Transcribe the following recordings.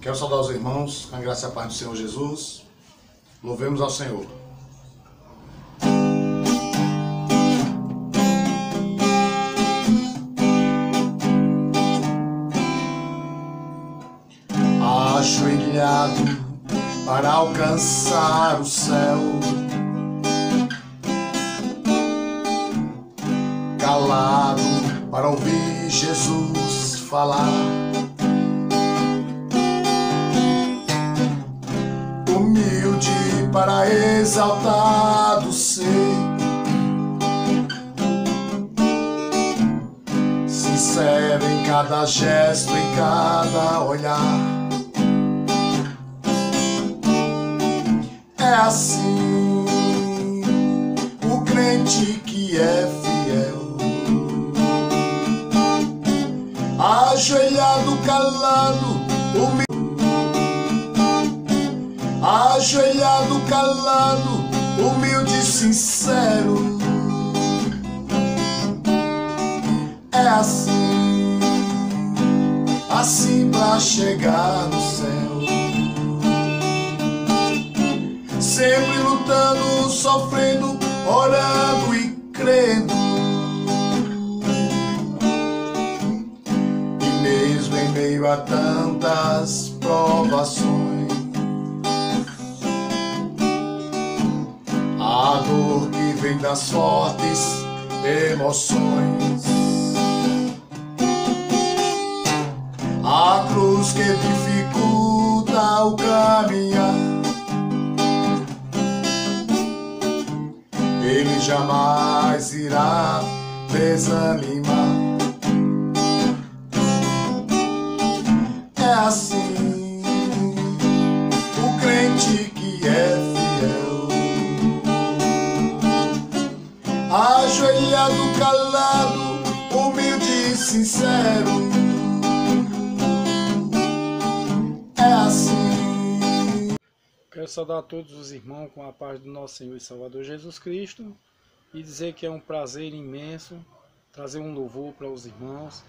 Quero saudar os irmãos, com a graça e a paz do Senhor Jesus. Louvemos ao Senhor. Ajoelhado para alcançar o céu, calado para ouvir Jesus falar, humilde para exaltado ser, sincero em cada gesto, em cada olhar. É assim o crente que é fiel, ajoelhado, calado, ajoelhado, calado, humilde, sincero. É assim, assim pra chegar no céu. Sempre lutando, sofrendo, orando e crendo. E mesmo em meio a tantas provações, a dor que vem das fortes emoções, a cruz que dificulta o caminhar, Ele jamais irá desanimar. É assim o crente que é fiel, ajoelhado, calado, humilde e sincero. É assim. Quero saudar a todos os irmãos com a paz do nosso Senhor e Salvador Jesus Cristo e dizer que é um prazer imenso trazer um louvor para os irmãos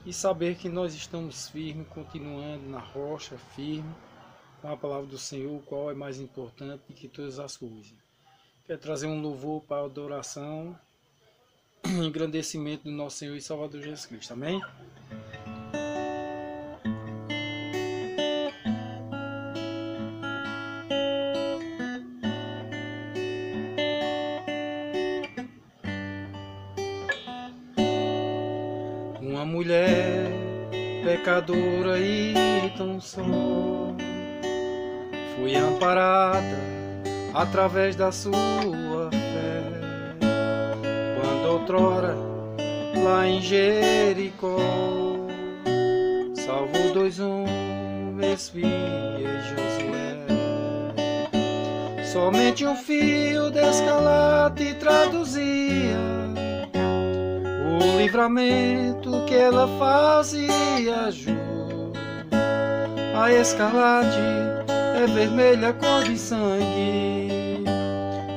e saber que nós estamos firmes, continuando na rocha, firme, com a palavra do Senhor, qual é mais importante que todas as coisas. Quero trazer um louvor para a adoração e engrandecimento do nosso Senhor e Salvador Jesus Cristo. Amém? Uma mulher pecadora e tão só foi amparada através da sua fé, quando outrora lá em Jericó salvou 2 homens, Fia e Josué. Somente um fio de escarlate traduzia o livramento que ela fazia jus. A escarlate é vermelha cor de sangue,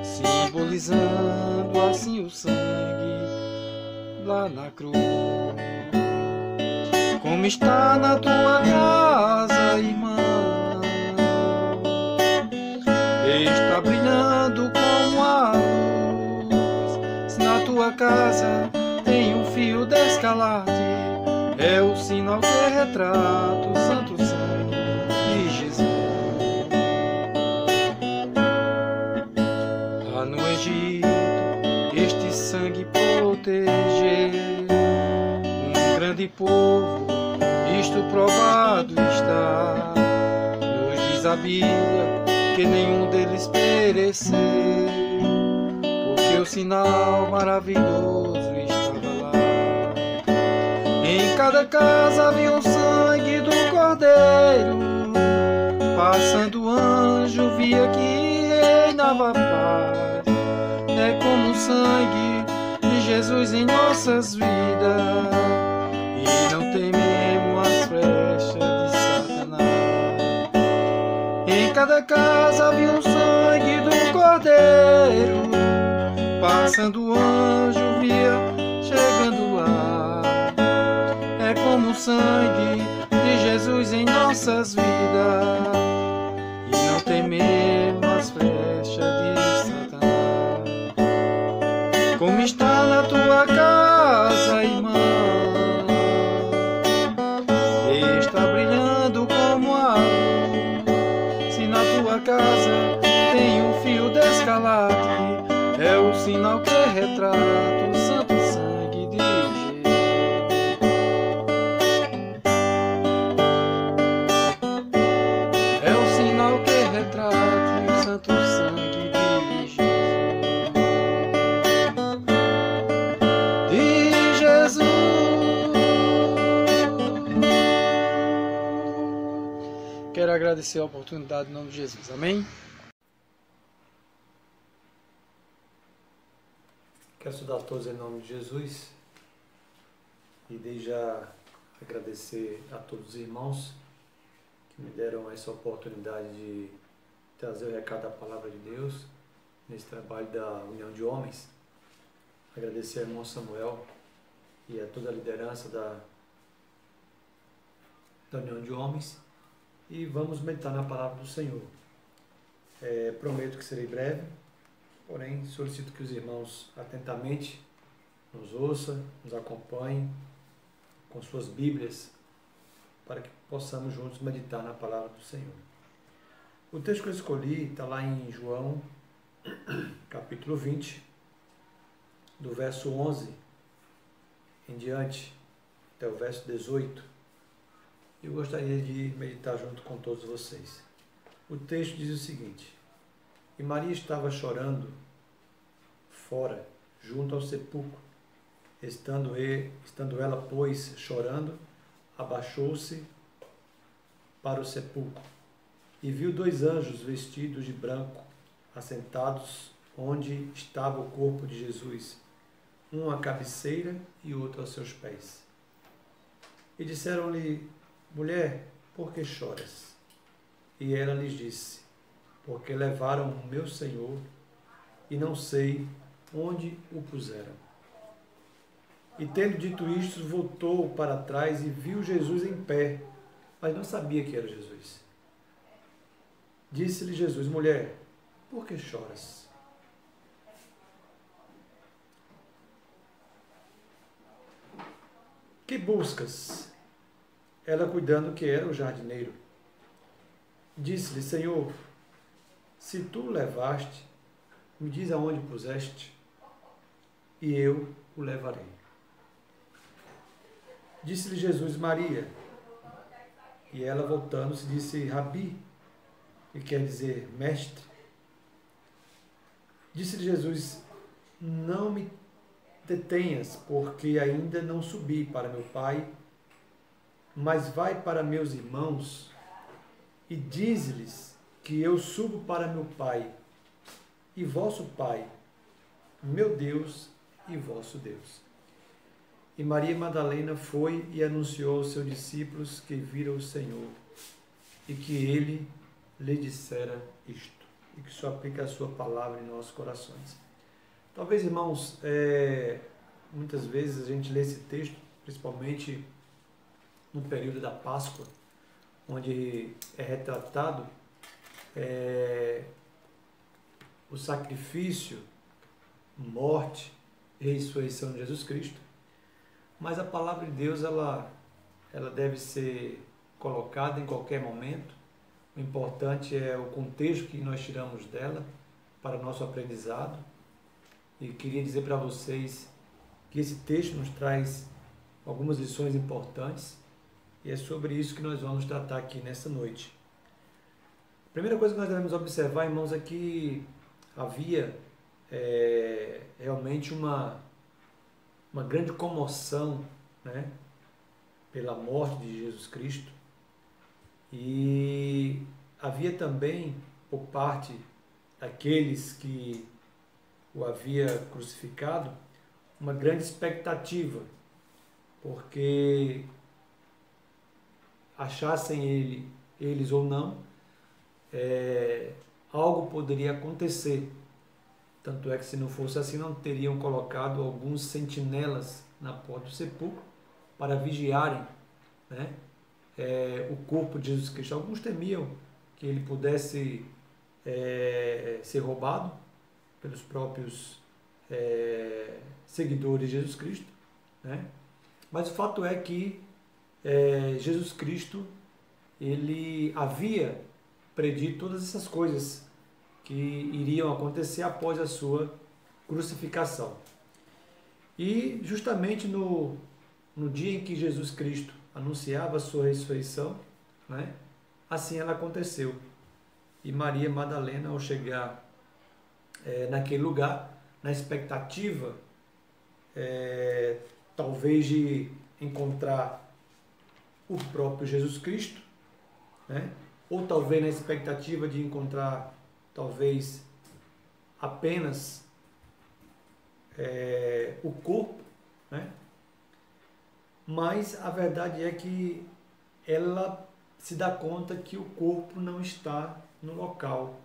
simbolizando assim o sangue lá na cruz. Como está na tua casa, irmão, está brilhando como a luz. Se na tua casa tem um fio de escarlate, é o sinal que retrata o santo sangue de Jesus. Lá no Egito, este sangue protegeu um grande povo, isto provado está. Nos diz a Bíblia que nenhum deles pereceu, porque o sinal maravilhoso estava lá. Em cada casa havia o sangue do Cordeiro, passando o anjo via que reinava a paz. É como o sangue de Jesus em nossas vidas, e não tememos as flechas de Satanás. Em cada casa havia o sangue do Cordeiro, passando o anjo via chegando lá. É como o sangue de Jesus Jesus em nossas vidas e não tememos as flechas de Satanás. Como está na tua casa, irmão, está brilhando como a luz. Se na tua casa tem um fio de escarlate, é o sinal que retrata o santo sangue de Jesus. É o sinal que retrata o santo sangue de Jesus. De Jesus. Quero agradecer a oportunidade em nome de Jesus. Amém? Quero saudar a todos em nome de Jesus e desde já agradecer a todos os irmãos que me deram essa oportunidade de trazer o recado da Palavra de Deus nesse trabalho da União de Homens. Agradecer ao irmão Samuel e a toda a liderança da União de Homens e vamos meditar na Palavra do Senhor. Prometo que serei breve. Porém, solicito que os irmãos atentamente nos ouçam, nos acompanhem com suas Bíblias, para que possamos juntos meditar na Palavra do Senhor. O texto que eu escolhi está lá em João, capítulo 20, do verso 11 em diante, até o verso 18. Eu gostaria de meditar junto com todos vocês. O texto diz o seguinte: E Maria estava chorando fora, junto ao sepulcro. Estando ela, pois, chorando, abaixou-se para o sepulcro e viu 2 anjos vestidos de branco, assentados onde estava o corpo de Jesus, um à cabeceira e outro aos seus pés. E disseram-lhe: Mulher, por que choras? E ela lhes disse: Porque levaram o meu Senhor e não sei onde o puseram. E tendo dito isto, voltou para trás e viu Jesus em pé, mas não sabia que era Jesus. Disse-lhe Jesus: Mulher, por que choras? Que buscas? Ela, cuidando que era o jardineiro, disse-lhe: Senhor, se tu o levaste, me diz aonde o puseste, e eu o levarei. Disse-lhe Jesus: Maria. E ela, voltando-se, disse: Rabi, que quer dizer mestre. Disse-lhe Jesus: Não me detenhas, porque ainda não subi para meu Pai, mas vai para meus irmãos e dize-lhes que eu subo para meu Pai e vosso Pai, meu Deus e vosso Deus. E Maria Madalena foi e anunciou aos seus discípulos que viram o Senhor e que ele lhe dissera isto. E que isso aplica a sua palavra em nossos corações. Talvez, irmãos, muitas vezes a gente lê esse texto, principalmente no período da Páscoa, onde é retratado o sacrifício, morte e ressurreição de Jesus Cristo. Mas a palavra de Deus, ela deve ser colocada em qualquer momento. O importante é o contexto que nós tiramos dela para nosso aprendizado. E queria dizer para vocês que esse texto nos traz algumas lições importantes e é sobre isso que nós vamos tratar aqui nessa noite. A primeira coisa que nós devemos observar, irmãos, é que havia realmente uma grande comoção, né, pela morte de Jesus Cristo, e havia também, por parte daqueles que o havia crucificado, uma grande expectativa, porque achassem eles ou não, algo poderia acontecer. Tanto é que, se não fosse assim, não teriam colocado alguns sentinelas na porta do sepulcro para vigiarem, né, o corpo de Jesus Cristo. Alguns temiam que ele pudesse ser roubado pelos próprios seguidores de Jesus Cristo, né? Mas o fato é que Jesus Cristo, ele havia predito todas essas coisas que iriam acontecer após a sua crucificação. E justamente no dia em que Jesus Cristo anunciava a sua ressurreição, né, assim ela aconteceu. E Maria Madalena, ao chegar naquele lugar, na expectativa talvez de encontrar o próprio Jesus Cristo, né, ou talvez na expectativa de encontrar talvez apenas o corpo, né? Mas a verdade é que ela se dá conta que o corpo não está no local,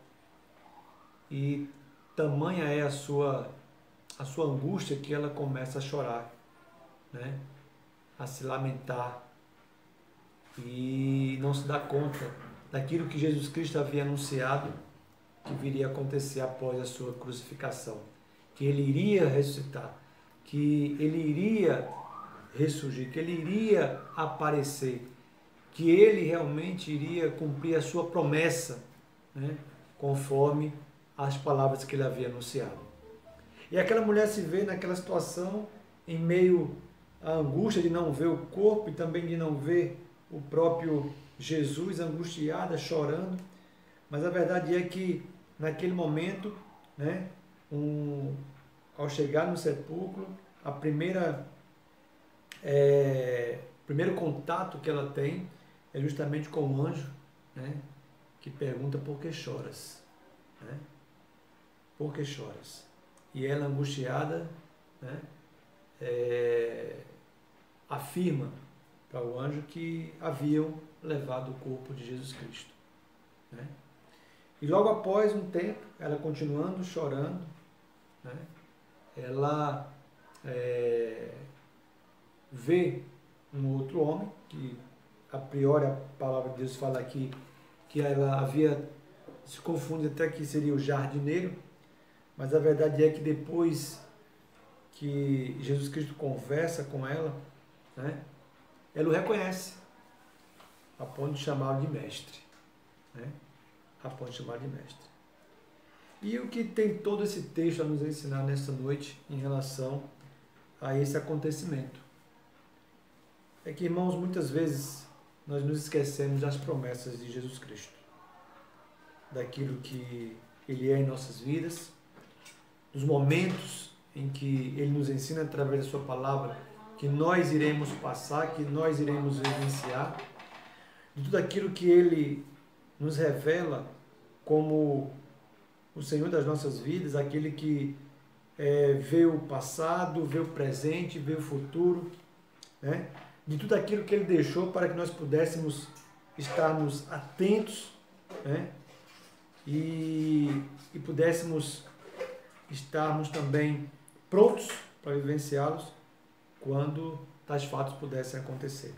e tamanha é a sua angústia que ela começa a chorar, né? A se lamentar, e não se dá conta daquilo que Jesus Cristo havia anunciado que viria a acontecer após a sua crucificação, que ele iria ressuscitar, que ele iria ressurgir, que ele iria aparecer, que ele realmente iria cumprir a sua promessa, né, conforme as palavras que ele havia anunciado. E aquela mulher se vê naquela situação, em meio à angústia de não ver o corpo e também de não ver o próprio Jesus, angustiada, chorando. Mas a verdade é que naquele momento, né, ao chegar no sepulcro, primeiro contato que ela tem é justamente com o anjo, né, que pergunta: por que choras? Né? Por que choras? E ela, angustiada, né, afirma para o anjo que haviam levado o corpo de Jesus Cristo, né? E logo após um tempo, ela continuando chorando, né, ela vê um outro homem, que a priori a palavra de Deus fala aqui que ela havia, se confunde até que seria o jardineiro, mas a verdade é que depois que Jesus Cristo conversa com ela, né, ela o reconhece, a ponto de chamá-lo de mestre, né? A ponto de chamar de mestre. E o que tem todo esse texto a nos ensinar nesta noite em relação a esse acontecimento é que, irmãos, muitas vezes nós nos esquecemos das promessas de Jesus Cristo, daquilo que Ele é em nossas vidas, dos momentos em que Ele nos ensina através da Sua palavra que nós iremos passar, que nós iremos vivenciar, de tudo aquilo que Ele nos revela como o Senhor das nossas vidas, aquele que vê o passado, vê o presente, vê o futuro, né? De tudo aquilo que Ele deixou para que nós pudéssemos estarmos atentos, né? E pudéssemos estarmos também prontos para vivenciá-los quando tais fatos pudessem acontecer.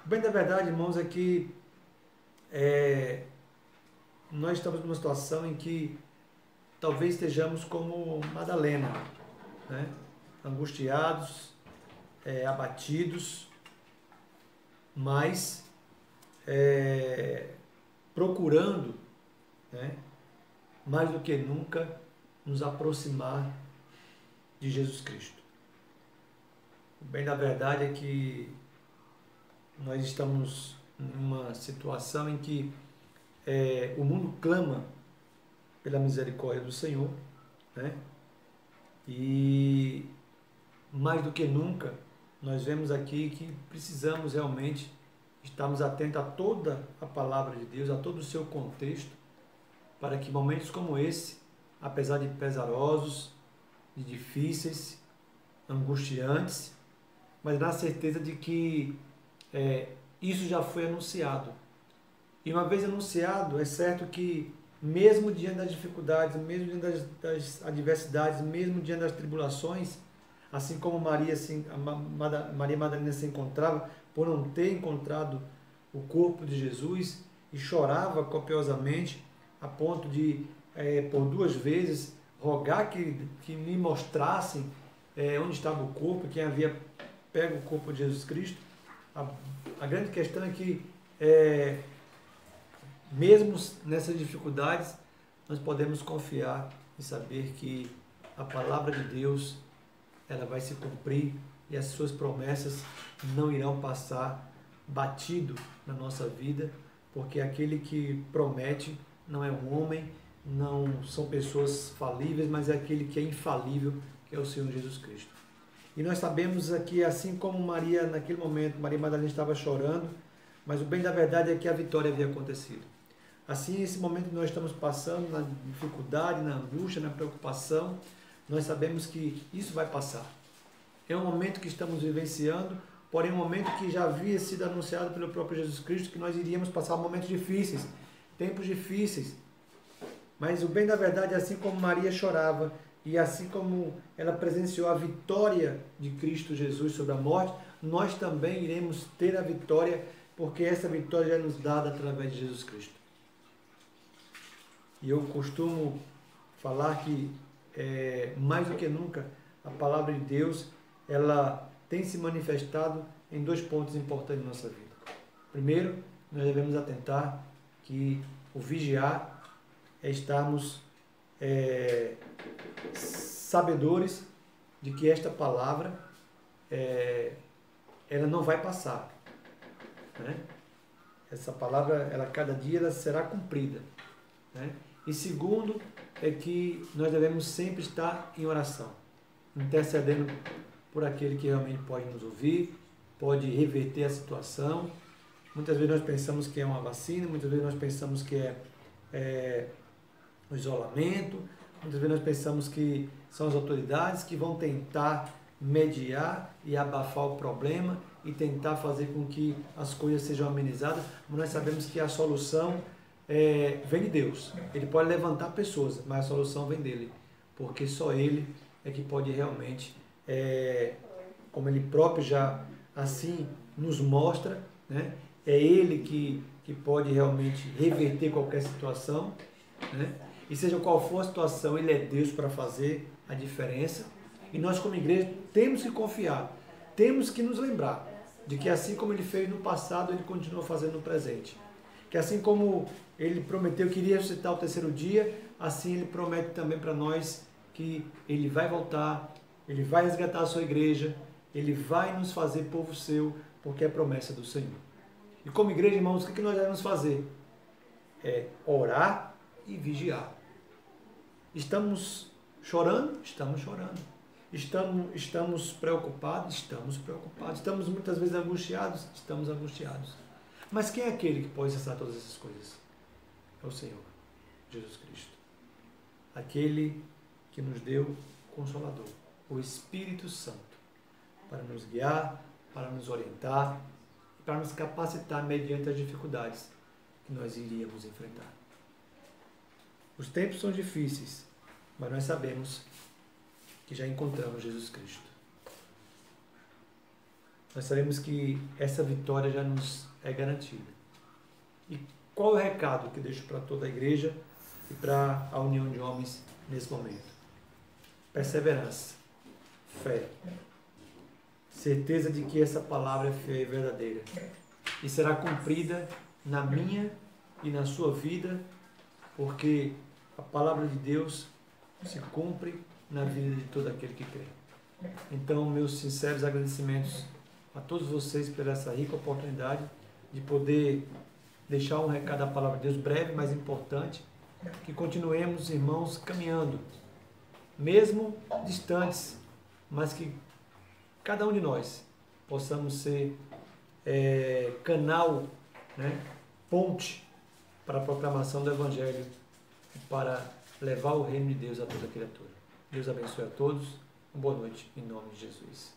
O bem da verdade, irmãos, é que nós estamos numa situação em que talvez estejamos como Madalena, né? Angustiados, abatidos, mas procurando, né, mais do que nunca nos aproximar de Jesus Cristo. O bem da verdade é que nós estamos numa situação em que o mundo clama pela misericórdia do Senhor, né? E mais do que nunca nós vemos aqui que precisamos realmente estarmos atentos a toda a palavra de Deus, a todo o seu contexto, para que momentos como esse, apesar de pesarosos, de difíceis, angustiantes, mas na certeza de que isso já foi anunciado. E uma vez anunciado, é certo que mesmo diante das dificuldades, mesmo diante das adversidades, mesmo diante das tribulações, assim como Maria Madalena se encontrava, por não ter encontrado o corpo de Jesus e chorava copiosamente a ponto de, por 2 vezes, rogar que me mostrassem onde estava o corpo, quem havia pego o corpo de Jesus Cristo. A grande questão é que, mesmo nessas dificuldades, nós podemos confiar e saber que a palavra de Deus ela vai se cumprir e as suas promessas não irão passar batido na nossa vida, porque aquele que promete não é um homem, não são pessoas falíveis, mas é aquele que é infalível, que é o Senhor Jesus Cristo. E nós sabemos aqui, assim como Maria, naquele momento, Maria Madalena estava chorando, mas o bem da verdade é que a vitória havia acontecido. Assim, esse momento que nós estamos passando, na dificuldade, na angústia, na preocupação, nós sabemos que isso vai passar. É um momento que estamos vivenciando, porém um momento que já havia sido anunciado pelo próprio Jesus Cristo, que nós iríamos passar momentos difíceis, tempos difíceis. Mas o bem da verdade, assim como Maria chorava, e assim como ela presenciou a vitória de Cristo Jesus sobre a morte, nós também iremos ter a vitória, porque essa vitória já é nos dada através de Jesus Cristo. E eu costumo falar que, mais do que nunca, a palavra de Deus, ela tem se manifestado em 2 pontos importantes na nossa vida. Primeiro, nós devemos atentar que o vigiar é estarmos sabedores de que esta palavra ela não vai passar, né? Essa palavra, ela cada dia ela será cumprida, né? E segundo é que nós devemos sempre estar em oração, intercedendo por aquele que realmente pode nos ouvir, pode reverter a situação. Muitas vezes nós pensamos que é uma vacina, muitas vezes nós pensamos que é o isolamento, muitas vezes nós pensamos que são as autoridades que vão tentar mediar e abafar o problema e tentar fazer com que as coisas sejam amenizadas, mas nós sabemos que a solução vem de Deus. Ele pode levantar pessoas, mas a solução vem dele, porque só Ele é que pode realmente, como Ele próprio já assim nos mostra, né? É Ele que pode realmente reverter qualquer situação, né? E seja qual for a situação, Ele é Deus para fazer a diferença. E nós, como igreja, temos que confiar, temos que nos lembrar de que assim como Ele fez no passado, Ele continua fazendo no presente. Que assim como Ele prometeu que iria ressuscitar o 3º dia, assim Ele promete também para nós que Ele vai voltar, Ele vai resgatar a sua igreja, Ele vai nos fazer povo seu, porque é promessa do Senhor. E como igreja, irmãos, o que nós devemos fazer? É orar e vigiar. Estamos chorando? Estamos chorando. Estamos preocupados? Estamos preocupados. Estamos muitas vezes angustiados? Estamos angustiados. Mas quem é aquele que pode cessar todas essas coisas? É o Senhor, Jesus Cristo. Aquele que nos deu Consolador, o Espírito Santo, para nos guiar, para nos orientar, para nos capacitar mediante as dificuldades que nós iríamos enfrentar. Os tempos são difíceis, mas nós sabemos que já encontramos Jesus Cristo. Nós sabemos que essa vitória já nos é garantida. E qual é o recado que eu deixo para toda a igreja e para a união de homens nesse momento? Perseverança, fé, certeza de que essa palavra é fé e verdadeira e será cumprida na minha e na sua vida, porque a palavra de Deus se cumpre na vida de todo aquele que crê. Então, meus sinceros agradecimentos a todos vocês por essa rica oportunidade de poder deixar um recado da palavra de Deus, breve, mas importante, que continuemos, irmãos, caminhando, mesmo distantes, mas que cada um de nós possamos ser canal, né, ponte para a proclamação do Evangelho, para levar o reino de Deus a toda criatura. Deus abençoe a todos. Uma boa noite, em nome de Jesus.